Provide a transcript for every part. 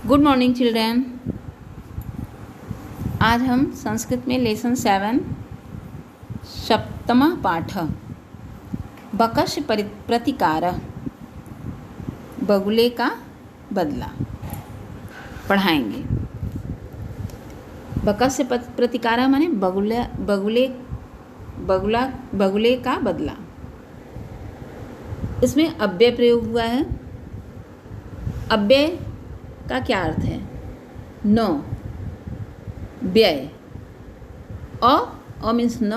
Good morning children. आज हम संस्कृत में लेसन 7 सप्तम पाठ बकश प्रतिकार बगुले का बदला पढ़ाएंगे। बकश प्रतिकार माने बगुले का बदला। इसमें अव्यय प्रयोग हुआ है। अव्यय का क्या अर्थ है? न, व्यय। अ मीन्स न,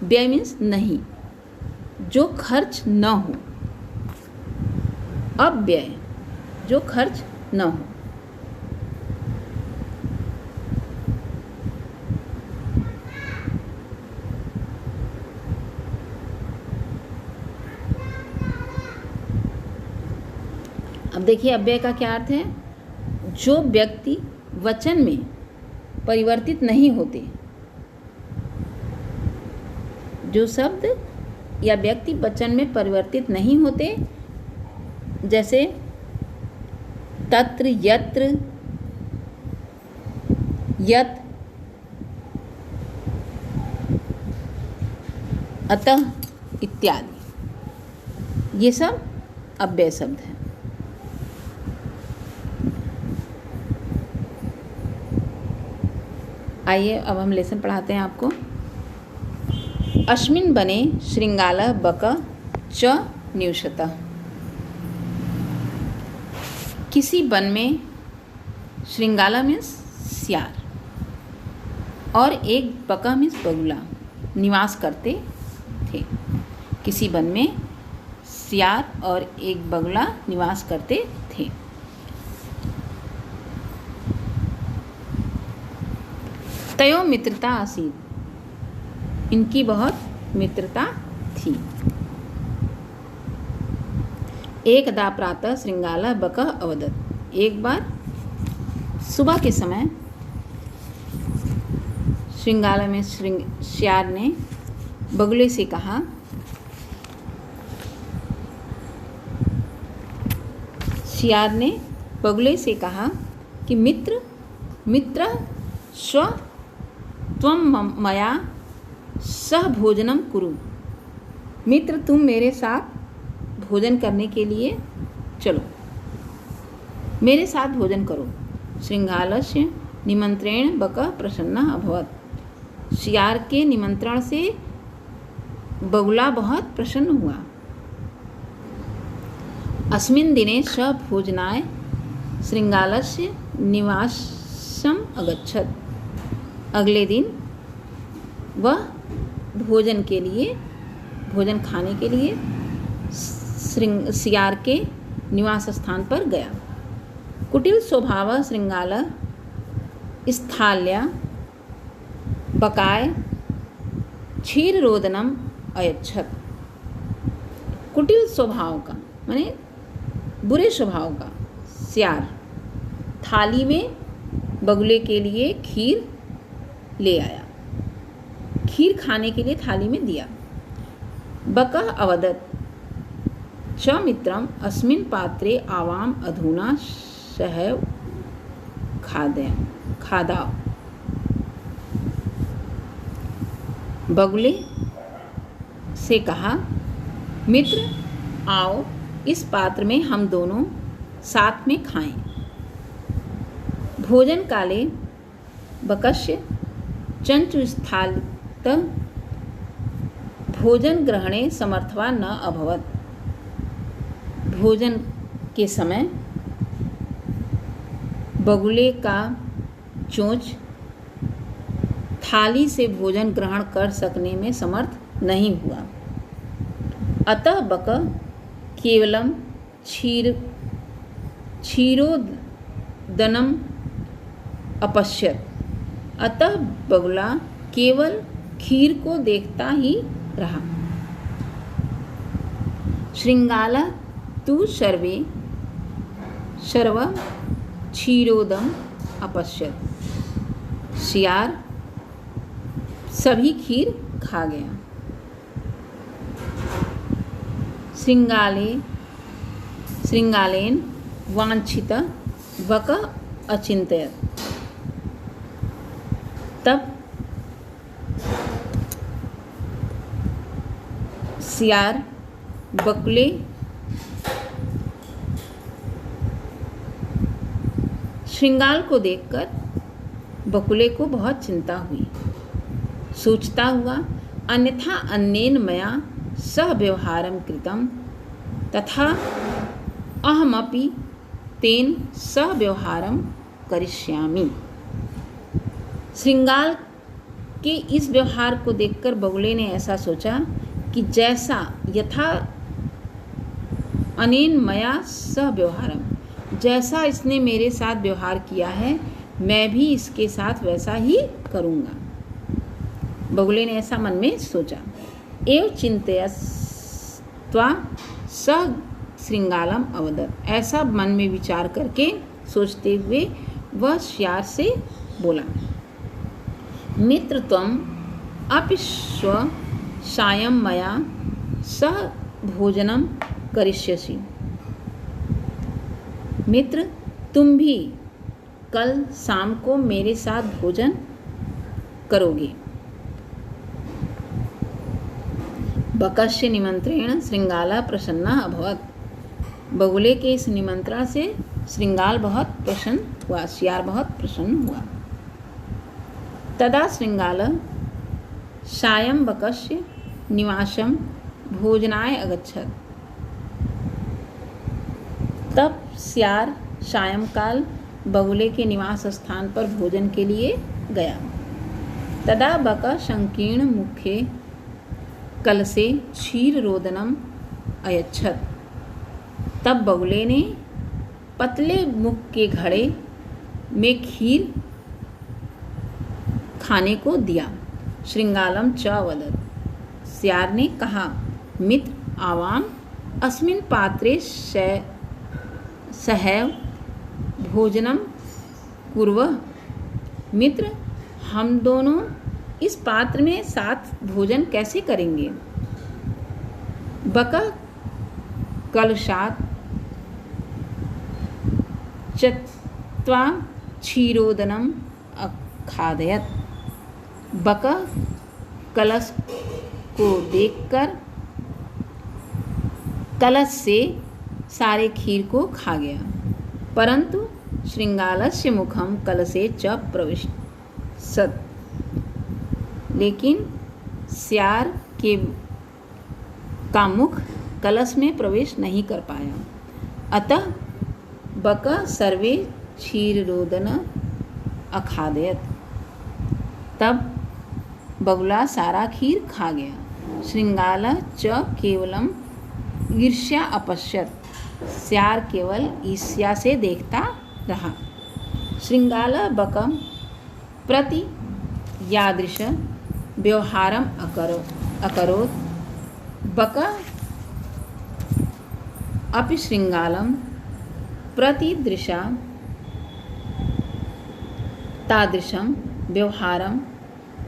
व्यय मीन्स नहीं, जो खर्च न हो। अव्यय जो खर्च न हो। अब देखिए अव्यय का क्या अर्थ है? जो व्यक्ति वचन में परिवर्तित नहीं होते, जो शब्द या व्यक्ति वचन में परिवर्तित नहीं होते, जैसे तत्र, यत्र, यत्, अतः इत्यादि, ये सब अव्यय शब्द हैं। आइए अब हम लेसन पढ़ाते हैं आपको। अस्मिन् बने श्रृंगालः बक च न्यूशतः। किसी वन में श्रृंगाला मीन्स सियार और एक बका मीन्स बगुला निवास करते थे। किसी वन में सियार और एक बगुला निवास करते थे। तयो मित्रता आसीत्। इनकी बहुत मित्रता थी। एकदा प्रातः श्रृंगालः बकः अवदत्। एक बार सुबह के समय श्रृंगाला में सियार ने बगुले से कहा, सियार ने बगुले से कहा कि मित्र स्व त्वं मया सह भोजनम कुरु। मित्र, तुम मेरे साथ भोजन करने के लिए चलो, मेरे साथ भोजन करो। श्रृंगालस्य निमंत्रेण बकः प्रसन्नः अभवत्। सियार के निमंत्रण से बगुला बहुत प्रसन्न हुआ। अस्मिन् दिने स भोजनाय श्रृंगालस्य निवासम् अगच्छत्। अगले दिन वह भोजन खाने के लिए सियार के निवास स्थान पर गया। कुटिल स्वभावः श्रृंगालः स्थाल्या बकाय क्षीररोदनम अयच्छत्। कुटिल स्वभाव का माने बुरे स्वभाव का सियार थाली में बगुले के लिए खीर ले आया। खीर खाने के लिए थाली में दिया। बकः अवदत् च मित्रम अस्मिन् पात्रे आवाम अधुना सहैव खादाव। बगुले से कहा, मित्र आओ, इस पात्र में हम दोनों साथ में खाएं। भोजन काले बकस्य चंचुस्थालित भोजन ग्रहणे समर्थवा न अभवत्। भोजन के समय बगुले का चोंच थाली से भोजन ग्रहण कर सकने में समर्थ नहीं हुआ। अतः बकः केवलम क्षीरोदनम अपश्यत्। अतः बगुला केवल खीर को देखता ही रहा। श्रृंगालः तु सर्वं क्षीरोदम अपश्यत्। सियार सभी खीर खा गया। श्रृंगालेन वांछित बकः अचिंत्यत। तब सियार बकुले श्रृंगाल को देखकर बकुले को बहुत चिंता हुई। सोचता हुआ, अन्यथा अन्येन मया सह व्यवहारं कृतं तथा अहमपि तेन सह व्यवहारं करिष्यामि। श्रृंगाल के इस व्यवहार को देखकर बगुले ने ऐसा सोचा कि जैसा यथा अनेन मया सह व्यवहारम, जैसा इसने मेरे साथ व्यवहार किया है मैं भी इसके साथ वैसा ही करूँगा। बगुले ने ऐसा मन में सोचा। एव चिंतयत्वा स श्रृंगालम अवदत्। ऐसा मन में विचार करके सोचते हुए वह सियार से बोला, मित्र त्वम अपि श्व सायं मया सह भोजनम करिष्यसि। मित्र, तुम भी कल शाम को मेरे साथ भोजन करोगे। बकस्य निमंत्रेण श्रृंगाला प्रसन्ना अभवत्। बगुले के इस निमंत्रण से श्रृंगाल बहुत प्रसन्न हुआ, सियार बहुत प्रसन्न हुआ। तदा श्रृंगाल सायं बकस्य निवासं भोजनाय अगच्छत्। तब सियार सायंकाल बगुले के निवास स्थान पर भोजन के लिए गया। तदा बक संकीर्ण मुखे कलसे क्षीर रोदनम अयच्छत्। तब बगुले ने पतले मुख के घड़े में खीर खाने को दिया। श्रृंगालम च वदत्। सियार ने कहा, मित्र आवाम अस्मिन् पात्रे सहैव भोजनम कुर्वः। मित्र, हम दोनों इस पात्र में साथ भोजन कैसे करेंगे। बक कलशात् चत्वा क्षीरोदनम अखादयत्। बक कलश को देखकर कलश से सारे खीर को खा गया, परंतु श्रृंगालस्य मुखम कलशे च प्रविशत्। लेकिन सियार का मुख कलश में प्रवेश नहीं कर पाया। अतः बक सर्वे क्षीरोदन अखादयत्। तब बगुला सारा खीर खा गया। श्रृंगाल च केवलम ईर्ष्या अपश्यत्। सियार केवल ईर्ष्या से देखता रहा। श्रृंगाल बकम प्रति यादृश व्यवहारम अकरोत्। बक अपि श्रृंगालम प्रतिदृशा तादृशं व्यवहारं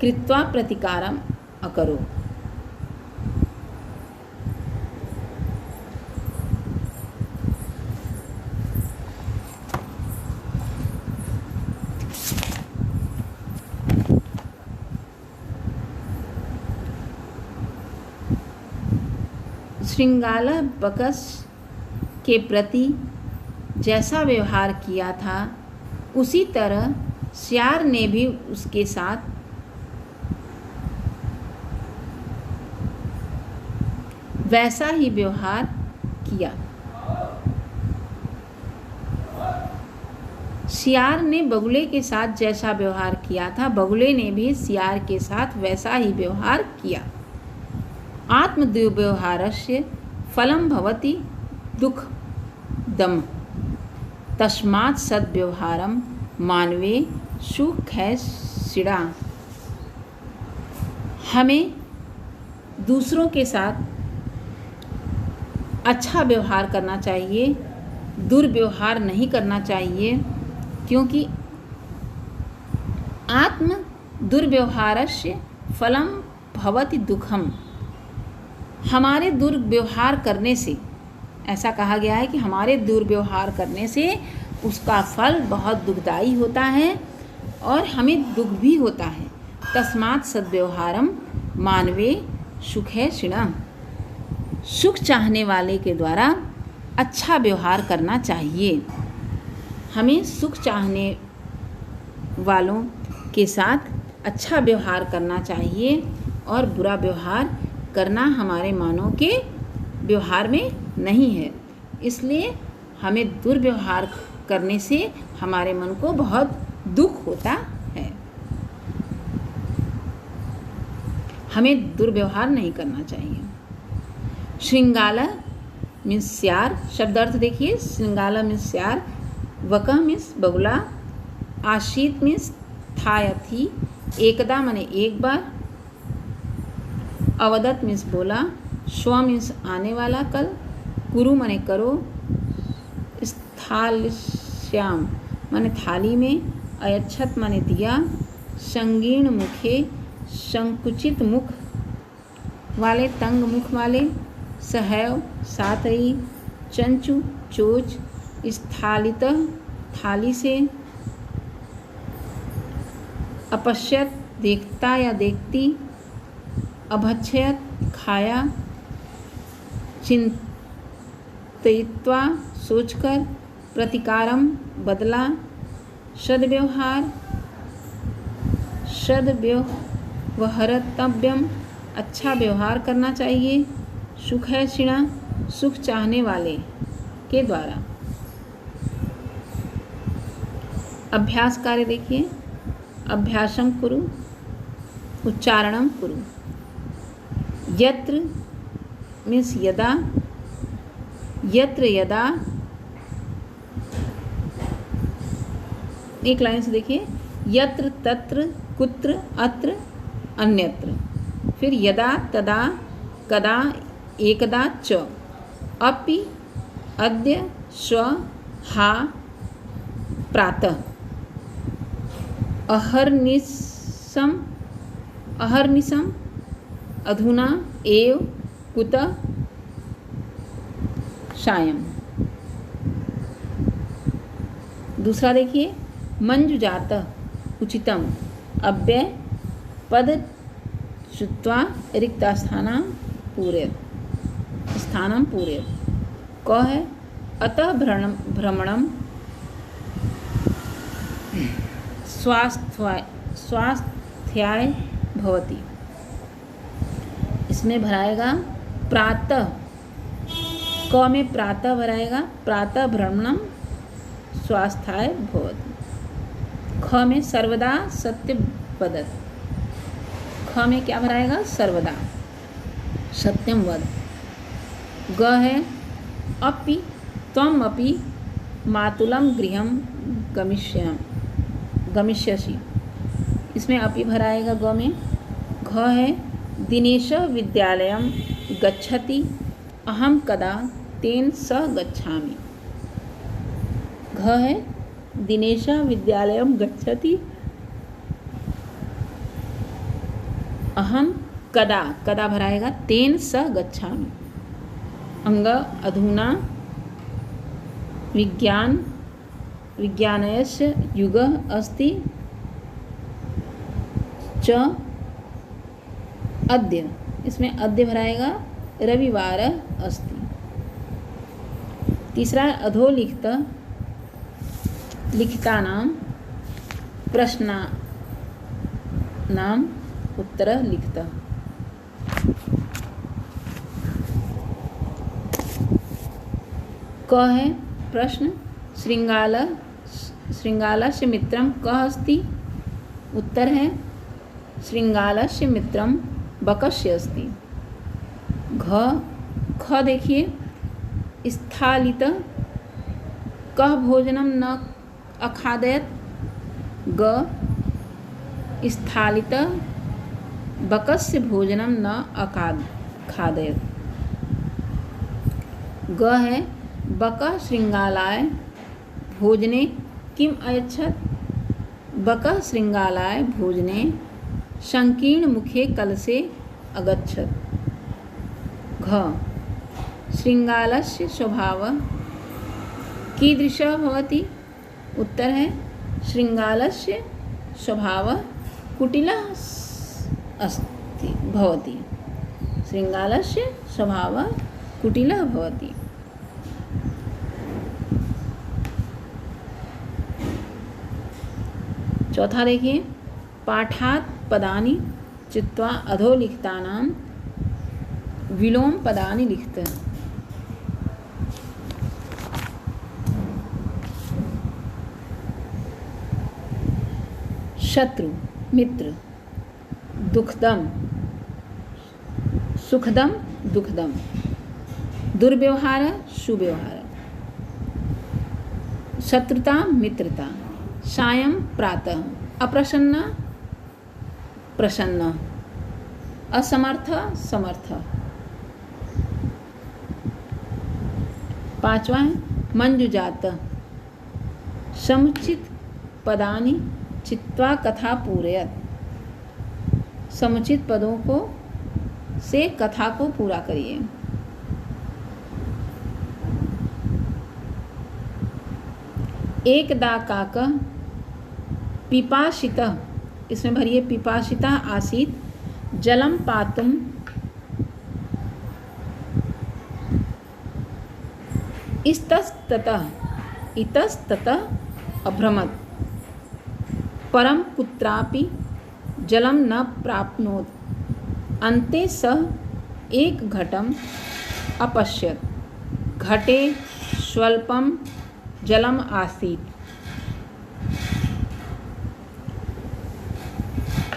कृत्वा प्रतिकारम अकरोत्। श्रृंगाल बकस के प्रति जैसा व्यवहार किया था उसी तरह सियार ने भी उसके साथ वैसा ही व्यवहार किया। सियार ने बगुले के साथ जैसा व्यवहार किया था, बगुले ने भी सियार के साथ वैसा ही व्यवहार किया। आत्मदुर्व्यवहारस्य फलं भवति दुःखदम्। तस्मात् सद्व्यवहारं मानवे सुखैषिणा। हमें दूसरों के साथ अच्छा व्यवहार करना चाहिए, दुर्व्यवहार नहीं करना चाहिए, क्योंकि आत्म दुर्व्यवहारस्य फलं भवति दुःखम। हमारे दुर्व्यवहार करने से, ऐसा कहा गया है कि हमारे दुर्व्यवहार करने से उसका फल बहुत दुखदायी होता है और हमें दुख भी होता है। तस्मात् सद्व्यवहारम मानवे सुखे क्षीणम। सुख चाहने वाले के द्वारा अच्छा व्यवहार करना चाहिए। हमें सुख चाहने वालों के साथ अच्छा व्यवहार करना चाहिए और बुरा व्यवहार करना हमारे मानव के व्यवहार में नहीं है। इसलिए हमें दुर्व्यवहार करने से हमारे मन को बहुत दुख होता है। हमें दुर्व्यवहार नहीं करना चाहिए। श्रृंगाला मीन्स स्यार, शब्द अर्थ देखिए। श्रृंगाला मीन्स स्यार, वका मीन्स बगुला, आशीत मीन्स था या थी, एकदा माने एक बार, अवदत मीन्स बोला, स्व मीन्स आने वाला कल, कुरु माने करो, स्थालिश्याम माने थाली में, अयच्छत माने दिया, संगीर्ण मुखे संकुचित मुख वाले, तंग मुख वाले, सहैव साथ ही, चंचु चोच, स्थालित थाली से, अपश्यत देखता या देखती, अभक्षयत खाया, चिंतयित्वा सोचकर, प्रतिकारम बदला, सद्व्यवहार सद्व्यवहर्तव्यम अच्छा व्यवहार करना चाहिए, सुख है क्षीणा सुख चाहने वाले के द्वारा। अभ्यास कार्य देखिए। अभ्यासं कुरु, उच्चारणं कुरु। यत्र मीन्स यदा, यत्र यदा, एक लाइन से देखिए, यत्र तत्र कुत्र अत्र अन्यत्र, फिर यदा तदा कदा एकदा च, अपि अद्य स्व हा प्रातः, अहर्निशम अधुना एव कुतः सायं। दूसरा देखिए, मंजुजात उचितम अव्यय पद श्रुत्वा रिक्त स्थानं पूरयत्। क है अतः भ्रमणम स्वास्थ्याय भवति। इसमें भराएगा प्रातः, क में प्रातः भराएगा, प्रातः भ्रमणम स्वास्थ्याय भवति। ख में सर्वदा सत्य वदत्, ख में क्या भराएगा, सर्वदा सत्यम वद। ग है अपि त्वम अपि मातुलम गृहम गमिष्यसि, इसमें अपि भराएगा ग में। घ है दिनेश विद्यालयम गच्छति, अहम कदा तेन सह गच्छामि। घ है दिनेश विद्यालयम गच्छति, अहम कदा, कदा भराएगा तेन सह गच्छामि। अंग अधुना विज्ञानस्य युग अस्ति, च अद्य, इसमें अद्य भराएगा रविवार अस्ति। तीसरा अधोलिखित लिखितानां प्रश्नानां उत्तर लिखितः। क है प्रश्न, श्रृंगालस्य मित्रं कः अस्ति, उत्तर है श्रृंगालस्य मित्रं बकस्य अस्ति। ख देखिए, स्थालित कः भोजनं न अखादयत्, ग स्थालित बकस्य भोजनं न खादयत्। ग है बकः श्रृंगालाय भोजने किम अयच्छत्, बकः श्रृंगालाय भोजने संकीर्ण मुखे कलसे अगच्छत्। घ श्रृंगालस्य स्वभावः कीदृशः भवति, उत्तर है शृंगालस्य स्वभावः कुटिलः अस्ति भवति। शृंगालस्य स्वभावः कुटिलः भवति। चौथा देखिए, पाठात् पदानि चित्वा अधोलिखितानां विलोम पदानि लिखत। शत्रु मित्र, दुखदम सुखदम दुखदम, दुर्व्यवहार सुव्यवहार, शत्रुता मित्रता, सायं प्रातः, अप्रसन्न प्रसन्न, असमर्थ समर्थ। पांचवा है मंजुजात, समुचित पदानि चित्वा कथा पूरयत, समुचित पदों को से कथा को पूरा करिए। एकदा काकः पिपासितः, इसमें भरिए पिपासिता आसीत्, जलम पातुम इतस्ततः अभ्रमत्, परम कुत्रापि जलम न प्राप्नोत्, अन्ते सः एक घटम अपश्यत्, घटे स्वल्पम जलम आसीत्,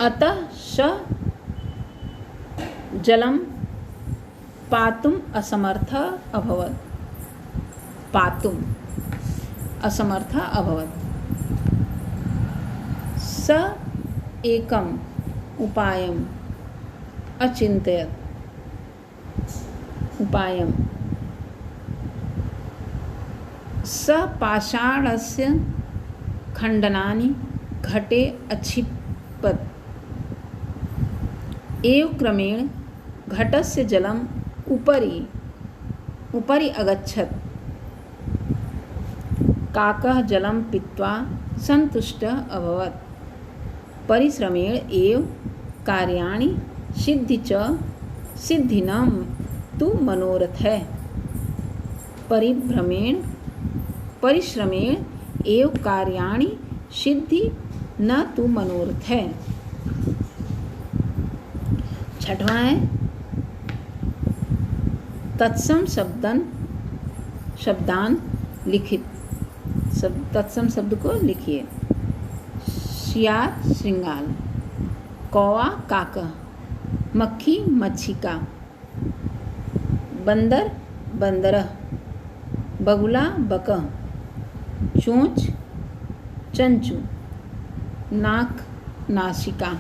अतः सः जलम पातुम असमर्थ अभवत्, पातुम असमर्थ अभवत्। स एकम उपायम अचिन्तयत्, उपायम, स पाषाणस्य खण्डनानि घटे अक्षिपत्, एव क्रमेण घटस्य जलम उपरि अगच्छत्, काकः जलं पीत्वा सन्तुष्टः अभवत्, परिश्रमेण एव कार्याणि सिद्धि न तु मनोरथः, परिश्रमेण एव कार्याणि सिद्धि न तु मनोरथः। छठवां है तत्सम शब्दान लिखित, तत्सम शब्द को लिखिए। सियार श्रृंगाल, कौवा काका, मक्खी मच्छिका, बंदर बंदरह, बगुला बकह, चोंच चंचू, नाक नासिका।